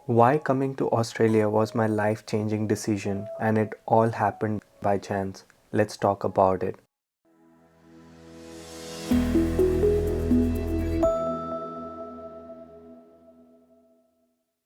Why coming to Australia was my life changing decision, and it all happened by chance. Let's talk about it.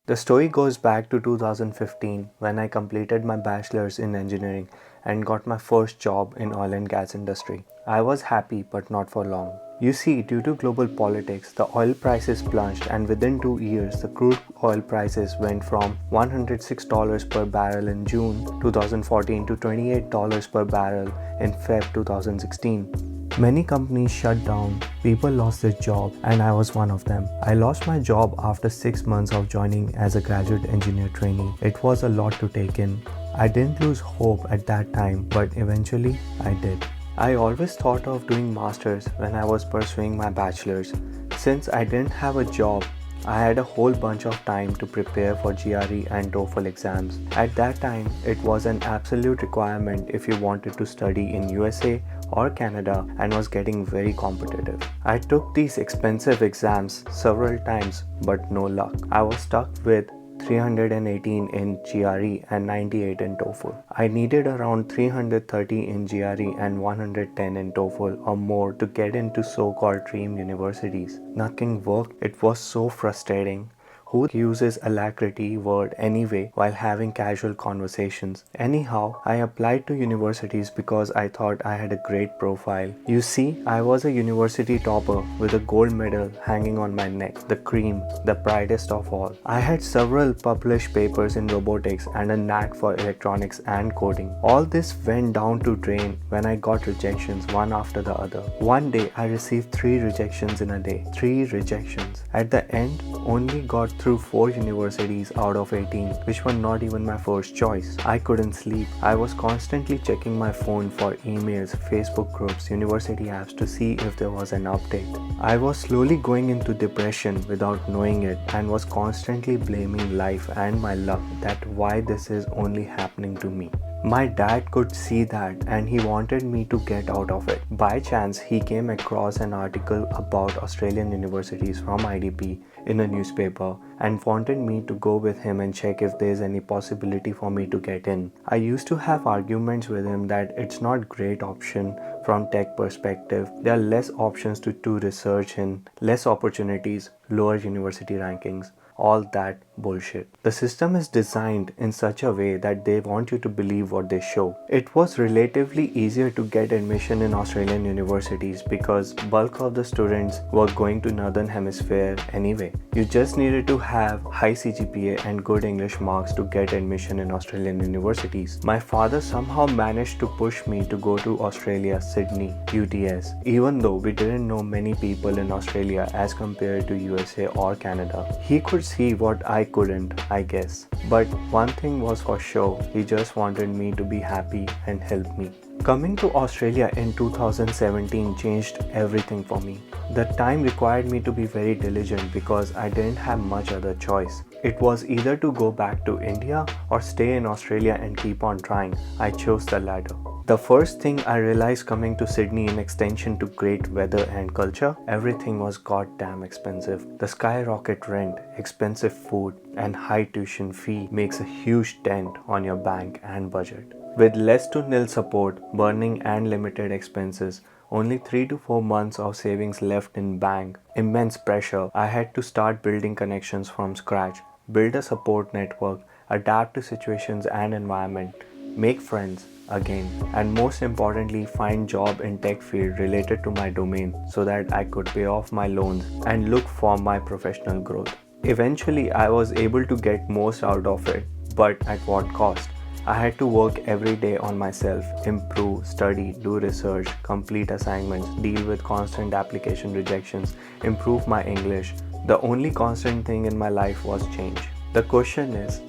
The story goes back to 2015 when I completed my bachelor's in engineering and got my first job in oil and gas industry. I was happy but not for long. You see, due to global politics, the oil prices plunged and within 2 years the crude oil prices went from $106 per barrel in June 2014 to $28 per barrel in Feb 2016. Many companies shut down, people lost their job, and I was one of them. I lost my job after 6 months of joining as a graduate engineer trainee. It was a lot to take in. I didn't lose hope at that time, but eventually I did. I always thought of doing masters when I was pursuing my bachelor's. Since I didn't have a job, I had a whole bunch of time to prepare for GRE and TOEFL exams. At that time, it was an absolute requirement if you wanted to study in USA or Canada and was getting very competitive. I took these expensive exams several times but no luck. I was stuck with 318 in GRE and 98 in TOEFL. I needed around 330 in GRE and 110 in TOEFL or more to get into so-called dream universities. Nothing worked. It was so frustrating. Who uses alacrity word anyway while having casual conversations? Anyhow, I applied to universities because I thought I had a great profile. You see, I was a university topper with a gold medal hanging on my neck, the cream, the brightest of all. I had several published papers in robotics and a knack for electronics and coding. All this went down to drain when I got rejections one after the other. One day I received 3 rejections in a day. 3 rejections. At the end, only got through 4 universities out of 18, which were not even my first choice. I couldn't sleep. I was constantly checking my phone for emails, Facebook groups, university apps to see if there was an update. I was slowly going into depression without knowing it and was constantly blaming life and my luck that why this is only happening to me. My dad could see that and he wanted me to get out of it. By chance, he came across an article about Australian universities from IDP in a newspaper and wanted me to go with him and check if there's any possibility for me to get in. I used to have arguments with him that it's not great option from tech perspective. There are less options to do research in, less opportunities, lower university rankings. All that bullshit. The system is designed in such a way that they want you to believe what they show. It was relatively easier to get admission in Australian universities because bulk of the students were going to Northern Hemisphere anyway. You just needed to have high CGPA and good English marks to get admission in Australian universities. My father somehow managed to push me to go to Australia, Sydney, UTS, even though we didn't know many people in Australia as compared to USA or Canada. He could see what I couldn't, I guess. But one thing was for sure, he just wanted me to be happy and help me. Coming to Australia in 2017 changed everything for me. The time required me to be very diligent because I didn't have much other choice. It was either to go back to India or stay in Australia and keep on trying. I chose the latter. The first thing I realized coming to Sydney in extension to great weather and culture, everything was goddamn expensive. The skyrocket rent, expensive food, and high tuition fee makes a huge dent on your bank and budget. With less to nil support, burning and limited expenses, only 3 to 4 months of savings left in bank, immense pressure, I had to start building connections from scratch, build a support network, adapt to situations and environment, make friends again, and most importantly find job in tech field related to my domain so that I could pay off my loans and look for my professional growth. Eventually I was able to get most out of it, but at what cost? I had to work every day on myself, improve, study, do research, complete assignments, deal with constant application rejections, improve my English. The only constant thing in my life was change. The question is,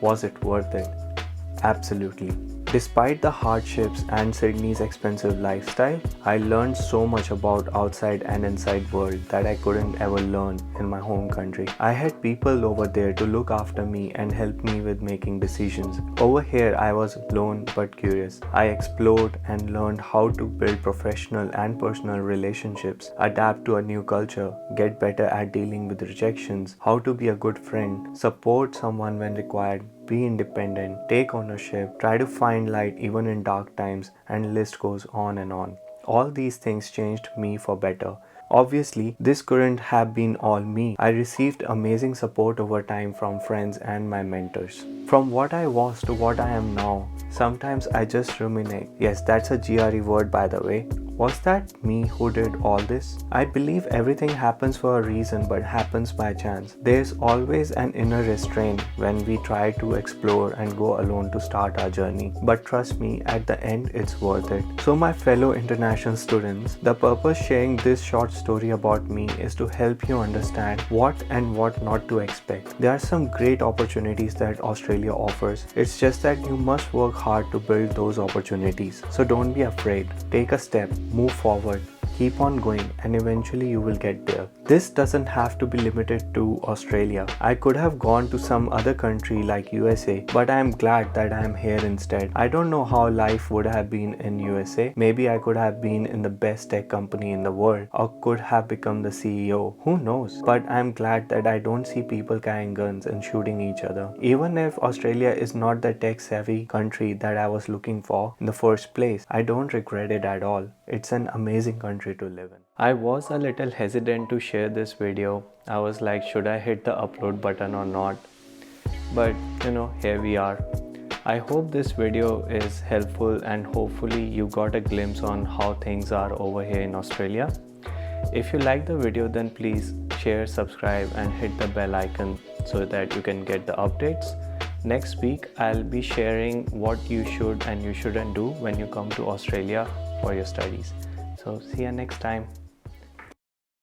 was it worth it? Absolutely. Despite the hardships and Sydney's expensive lifestyle, I learned so much about outside and inside world that I couldn't ever learn in my home country. I had people over there to look after me and help me with making decisions. Over here, I was alone but curious. I explored and learned how to build professional and personal relationships, adapt to a new culture, get better at dealing with rejections, how to be a good friend, support someone when required, be independent, take ownership, try to find light even in dark times, and list goes on and on. All these things changed me for better. Obviously, this couldn't have been all me. I received amazing support over time from friends and my mentors. From what I was to what I am now, sometimes I just ruminate. Yes, that's a GRE word, by the way. Was that me who did all this? I believe everything happens for a reason but happens by chance. There's always an inner restraint when we try to explore and go alone to start our journey. But trust me, at the end it's worth it. So my fellow international students, the purpose sharing this short story about me is to help you understand what and what not to expect. There are some great opportunities that Australia offers. It's just that you must work hard to build those opportunities. So don't be afraid. Take a step. Move forward, keep on going, and eventually you will get there. This doesn't have to be limited to Australia. I could have gone to some other country like USA, but I am glad that I am here instead. I don't know how life would have been in USA. Maybe I could have been in the best tech company in the world, or could have become the CEO. Who knows? But I am glad that I don't see people carrying guns and shooting each other. Even if Australia is not the tech-savvy country that I was looking for in the first place, I don't regret it at all. It's an amazing country to live in. I was a little hesitant to share this video. I was like, should I hit the upload button or not? But here we are. I hope this video is helpful and hopefully you got a glimpse on how things are over here in Australia. If you like the video, then please share, subscribe and hit the bell icon so that you can get the updates. Next week, I'll be sharing what you should and you shouldn't do when you come to Australia for your studies. So see you next time.